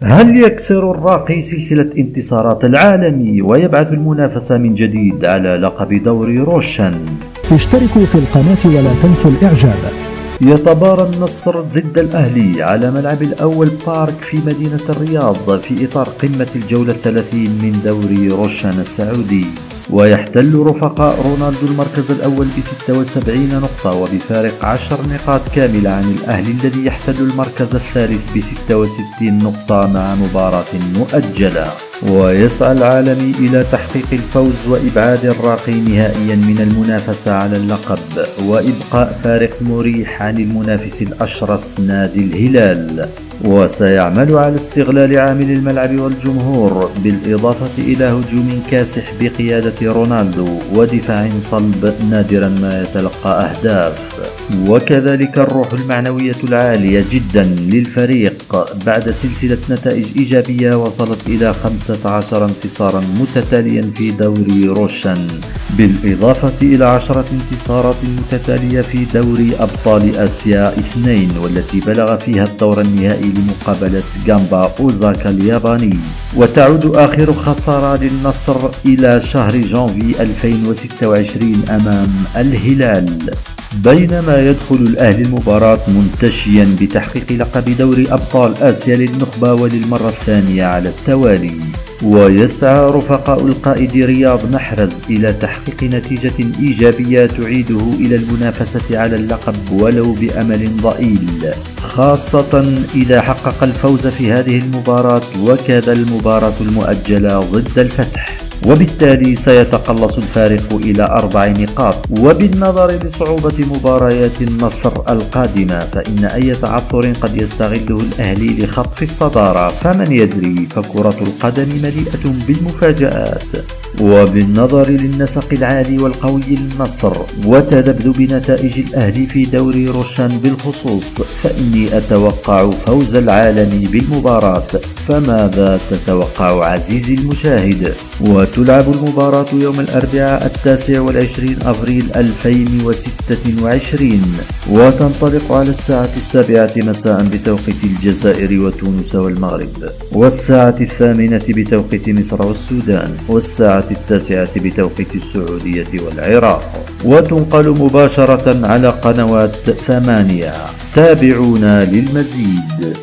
هل يكسر الراقي سلسلة انتصارات العالمي ويبعث المنافسة من جديد على لقب دوري روشن؟ اشتركوا في القناة ولا تنسوا الإعجاب. يتبارى النصر ضد الأهلي على ملعب الأول بارك في مدينة الرياض في إطار قمة الجولة 30 من دوري روشن السعودي، ويحتل رفقاء رونالدو المركز الأول ب76 نقطة وبفارق 10 نقاط كاملة عن الأهلي الذي يحتل المركز الثالث ب66 نقطة مع مباراة مؤجلة. ويسعى العالمي إلى تحقيق الفوز وإبعاد الراقي نهائيا من المنافسة على اللقب وإبقاء فارق مريح عن المنافس الأشرس نادي الهلال، وسيعمل على استغلال عامل الملعب والجمهور بالإضافة إلى هجوم كاسح بقيادة رونالدو ودفاع صلب نادرا ما يتلقى أهداف، وكذلك الروح المعنوية العالية جدا للفريق بعد سلسلة نتائج إيجابية وصلت إلى 15 انتصارا متتاليا في دوري روشن، بالإضافة إلى 10 انتصارات متتالية في دوري أبطال آسيا 2 والتي بلغ فيها الدور النهائي لمقابلة جامبا أوزاكا الياباني. وتعود آخر خسارة للنصر إلى شهر جانفي 2026 أمام الهلال، بينما يدخل الأهلي المباراة منتشيا بتحقيق لقب دوري أبطال آسيا للنخبة وللمرة الثانية على التوالي. ويسعى رفقاء القائد رياض محرز إلى تحقيق نتيجة إيجابية تعيده إلى المنافسة على اللقب ولو بأمل ضئيل، خاصة إذا حقق الفوز في هذه المباراة وكذا المباراة المؤجلة ضد الفتح، وبالتالي سيتقلص الفارق إلى 4 نقاط. وبالنظر لصعوبة مباريات النصر القادمة فإن أي تعثر قد يستغله الأهلي لخطف الصدارة، فمن يدري، فكرة القدم مليئة بالمفاجآت. وبالنظر للنسق العالي والقوي للنصر وتذبذب نتائج الأهلي في دوري روشان بالخصوص، فإني أتوقع فوز العالمي بالمباراة. فماذا تتوقع عزيزي المشاهد؟ وتلعب المباراة يوم الأربعاء 29 أبريل 2026 وتنطلق على الساعة 7 مساء بتوقيت الجزائر وتونس والمغرب، والساعة 8 بتوقيت مصر والسودان، والساعة 9 بتوقيت السعودية والعراق، وتنقل مباشرة على قنوات 8. تابعونا للمزيد.